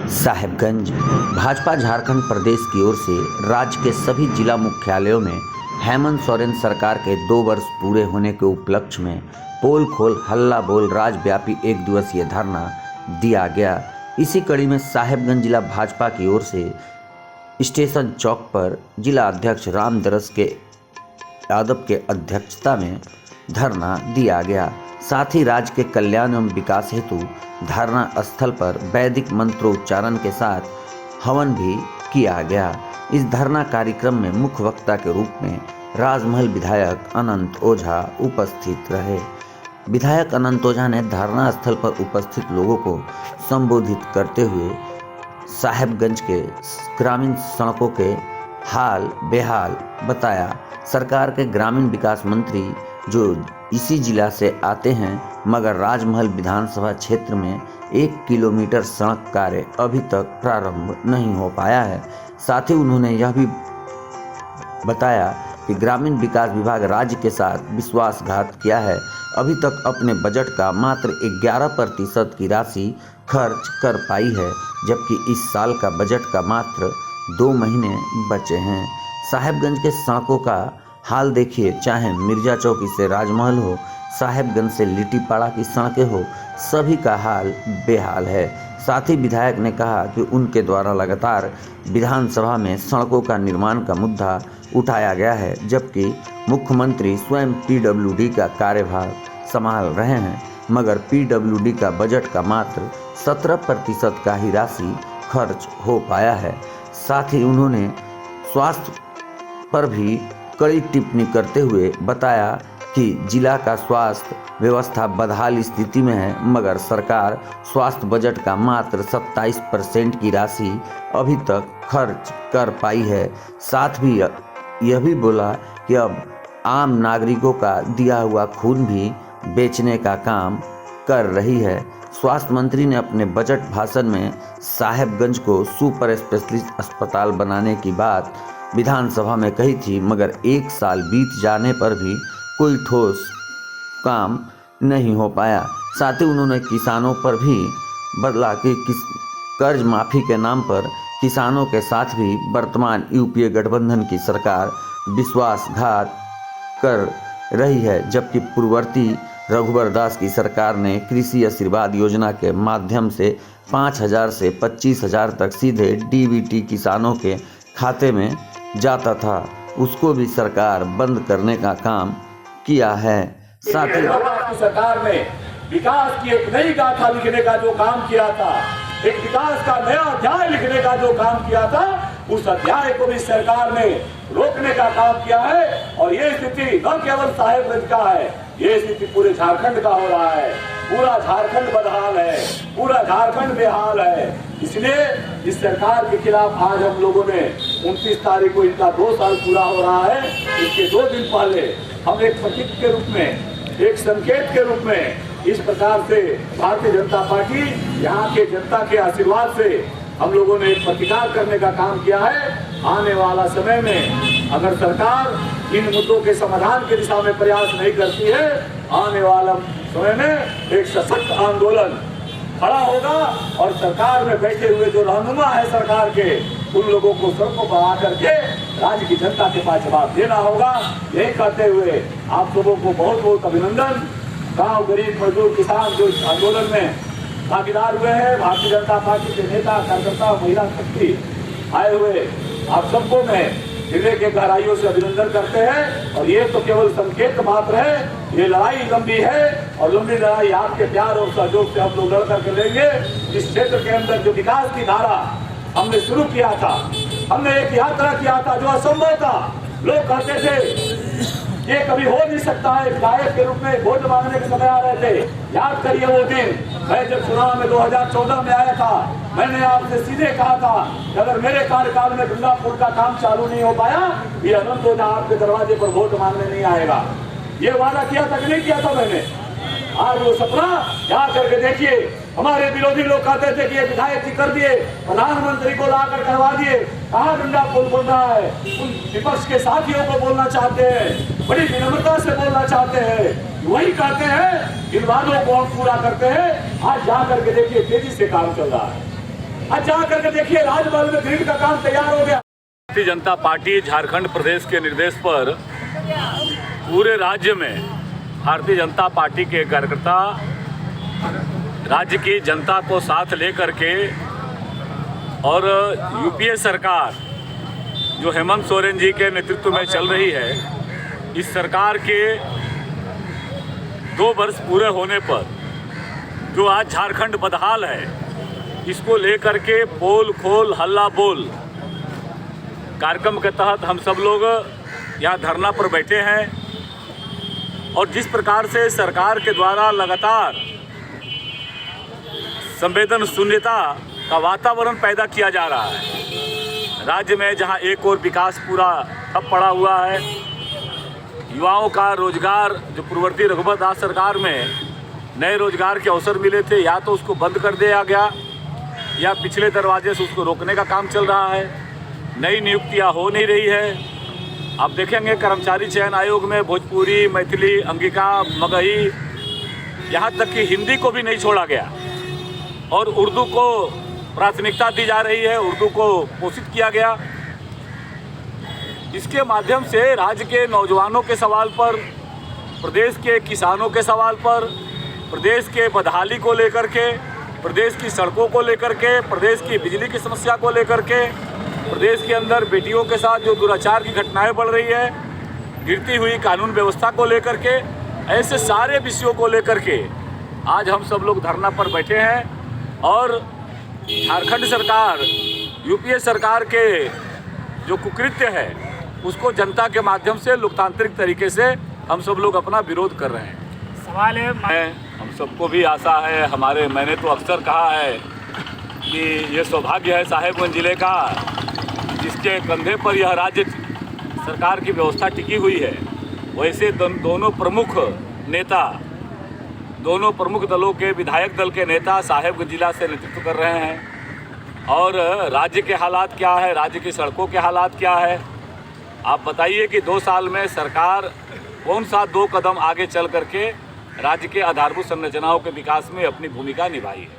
साहेबगंज भाजपा झारखंड प्रदेश की ओर से राज्य के सभी जिला मुख्यालयों में हेमंत सोरेन सरकार के 2 वर्ष पूरे होने के उपलक्ष्य में पोल खोल हल्ला बोल राज्यव्यापी 1 दिवसीय धरना दिया गया। इसी कड़ी में साहेबगंज जिला भाजपा की ओर से स्टेशन चौक पर जिला अध्यक्ष राम दरस के यादव के अध्यक्षता में धरना दिया गया। साथ ही राज्य के कल्याण एवं विकास हेतु धरना स्थल पर वैदिक मंत्रोच्चारण के साथ हवन भी किया गया। इस धरना कार्यक्रम में मुख्य वक्ता के रूप में राजमहल विधायक अनंत ओझा उपस्थित रहे। विधायक अनंत ओझा ने धरना स्थल पर उपस्थित लोगों को संबोधित करते हुए साहेबगंज के ग्रामीण सड़कों के हाल बेहाल बताया। सरकार के ग्रामीण विकास मंत्री जो इसी जिला से आते हैं, मगर राजमहल विधानसभा क्षेत्र में 1 किलोमीटर सड़क कार्य अभी तक प्रारंभ नहीं हो पाया है। साथ ही उन्होंने यह भी बताया कि ग्रामीण विकास विभाग राज्य के साथ विश्वासघात किया है। अभी तक अपने बजट का मात्र 11% की राशि खर्च कर पाई है, जबकि इस साल का बजट का मात्र 2 महीने बचे हैं। साहेबगंज के सड़कों का हाल देखिए, चाहे मिर्जा चौकी से राजमहल हो, साहेबगंज से लिट्टीपाड़ा की सड़कें हो, सभी का हाल बेहाल है। साथ ही विधायक ने कहा कि उनके द्वारा लगातार विधानसभा में सड़कों का निर्माण का मुद्दा उठाया गया है, जबकि मुख्यमंत्री स्वयं पीडब्ल्यूडी का कार्यभार संभाल रहे हैं, मगर पीडब्ल्यूडी का बजट का मात्र 17% का ही राशि खर्च हो पाया है। साथ ही उन्होंने स्वास्थ्य पर भी कड़ी टिप्पणी करते हुए बताया कि जिला का स्वास्थ्य व्यवस्था बदहाल स्थिति में है, मगर सरकार स्वास्थ्य बजट का मात्र 27% की राशि अभी तक खर्च कर पाई है। साथ ही यह भी बोला कि अब आम नागरिकों का दिया हुआ खून भी बेचने का काम कर रही है। स्वास्थ्य मंत्री ने अपने बजट भाषण में साहेबगंज को सुपर स्पेशलिस्ट अस्पताल बनाने की बात विधानसभा में कही थी, मगर 1 साल बीत जाने पर भी कोई ठोस काम नहीं हो पाया। साथ ही उन्होंने किसानों पर भी बदला कि कर्ज माफी के नाम पर किसानों के साथ भी वर्तमान यूपीए गठबंधन की सरकार विश्वासघात कर रही है, जबकि पूर्ववर्ती रघुवर दास की सरकार ने कृषि आशीर्वाद योजना के माध्यम से 5,000 से 25,000 तक सीधे डीबीटी किसानों के खाते में जाता था, उसको भी सरकार बंद करने का काम किया है। साथ ही सरकार ने विकास की एक नई गाथा लिखने का जो काम किया था, एक विकास का नया अध्याय लिखने का जो काम किया था, उस अध्याय को भी सरकार ने रोकने का काम किया है। और ये स्थिति न केवल साहेबगंज का है, ये स्थिति पूरे झारखंड का हो रहा है। पूरा झारखंड बदहाल है, पूरा झारखंड बेहाल है। इसलिए इस सरकार के खिलाफ आज हम लोगों ने 29 तारीख को इनका 2 साल पूरा हो रहा है, इसके 2 दिन पहले हम एक प्रतीक के रूप में, एक संकेत के रूप में इस प्रकार से भारतीय जनता पार्टी यहाँ के जनता के आशीर्वाद से हम लोगों ने एक प्रतिकार करने का काम किया है। आने वाला समय में अगर सरकार इन मुद्दों के समाधान की दिशा में प्रयास नहीं करती है, आने वाला समय में एक सशक्त आंदोलन खड़ा होगा और सरकार में बैठे हुए जो रहनुमा है सरकार के, उन लोगों को सड़कों पर आकर के राज्य की जनता के पास जवाब देना होगा। यही कहते हुए आप लोगों को बहुत बहुत अभिनंदन। गांव गरीब मजदूर किसान जो इस आंदोलन में भागीदार हुए हैं, भारतीय जनता पार्टी के नेता कार्यकर्ता महिला शक्ति आए हुए, आप सबको मैं हृदय के गहराइयों से अभिनंदन करते हैं। और ये तो केवल संकेत मात्र है, ये लड़ाई लंबी है और लंबी लड़ाई आपके प्यार और सहयोग से हम लोग लड़ करके लेंगे। इस क्षेत्र के अंदर जो विकास की धारा हमने शुरू किया था, हमने एक यात्रा किया था जो असंभव था। लोग कहते थे ये कभी हो नहीं सकता है, गायक के रूप में वोट मांगने के समय आ रहे थे। याद करिए वो दिन, मैं जब चुनाव में 2014 में आया था, मैंने आपसे सीधे कहा था कि अगर मेरे कार्यकाल में गंगा पुल का काम चालू नहीं हो पाया, ये अनंत ओझा आपके दरवाजे पर वोट मांगने नहीं आएगा। ये वादा किया था कि नहीं किया था मैंने? आज वो सपना याद करके देखिए। हमारे विरोधी लोग कहते थे कि ये विधायक जी कर दिए, प्रधानमंत्री को लाकर करवा दिए, कहाँ गंगा पुल बन रहा है। उन विपक्ष के साथियों को बोलना चाहते हैं, बड़ी विनम्रता से बोलना चाहते हैं, वही कहते हैं इन वादों को हम पूरा करते हैं। आज जा करके देखिए तेजी से काम चल रहा है। आज जा करके देखिए राजमहल में ग्रिड का काम तैयार हो गया। भारतीय जनता पार्टी झारखंड प्रदेश के निर्देश पर पूरे राज्य में भारतीय जनता पार्टी के कार्यकर्ता राज्य की जनता को साथ लेकर के और यूपीए सरकार जो हेमंत सोरेन जी के नेतृत्व में चल रही है, इस सरकार के 2 वर्ष पूरे होने पर जो आज झारखंड बदहाल है, इसको लेकर के पोल खोल हल्ला बोल कार्यक्रम के तहत हम सब लोग यहाँ धरना पर बैठे हैं। और जिस प्रकार से सरकार के द्वारा लगातार संवेदन शून्यता का वातावरण पैदा किया जा रहा है, राज्य में जहाँ एक और विकास पूरा ठप पड़ा हुआ है, युवाओं का रोजगार जो पूर्ववर्ती रघुवर दास सरकार में नए रोजगार के अवसर मिले थे, या तो उसको बंद कर दिया गया या पिछले दरवाजे से उसको रोकने का काम चल रहा है। नई नियुक्तियां हो नहीं रही है। आप देखेंगे कर्मचारी चयन आयोग में भोजपुरी, मैथिली, अंगिका, मगही, यहाँ तक कि हिंदी को भी नहीं छोड़ा गया और उर्दू को प्राथमिकता दी जा रही है, उर्दू को पोषित किया गया। इसके माध्यम से राज्य के नौजवानों के सवाल पर, प्रदेश के किसानों के सवाल पर, प्रदेश के बदहाली को लेकर के, प्रदेश की सड़कों को लेकर के, प्रदेश की बिजली की समस्या को लेकर के, प्रदेश के अंदर बेटियों के साथ जो दुराचार की घटनाएं बढ़ रही है, गिरती हुई कानून व्यवस्था को लेकर के, ऐसे सारे विषयों को लेकर के आज हम सब लोग धरना पर बैठे हैं। और झारखंड सरकार, यूपीए सरकार के जो कुकृत्य है उसको जनता के माध्यम से लोकतांत्रिक तरीके से हम सब लोग अपना विरोध कर रहे हैं। सवाल है, हम सबको भी आशा है, मैंने तो अक्सर कहा है कि ये सौभाग्य है साहेबगंज जिले का जिसके कंधे पर यह राज्य सरकार की व्यवस्था टिकी हुई है। वैसे दोनों प्रमुख नेता, दोनों प्रमुख दलों के विधायक दल के नेता साहेबगंज जिला से नेतृत्व कर रहे हैं। और राज्य के हालात क्या है, राज्य की सड़कों के हालात क्या है, आप बताइए कि 2 साल में सरकार कौन सा 2 कदम आगे चल करके राज्य के आधारभूत संरचनाओं के विकास में अपनी भूमिका निभाई है।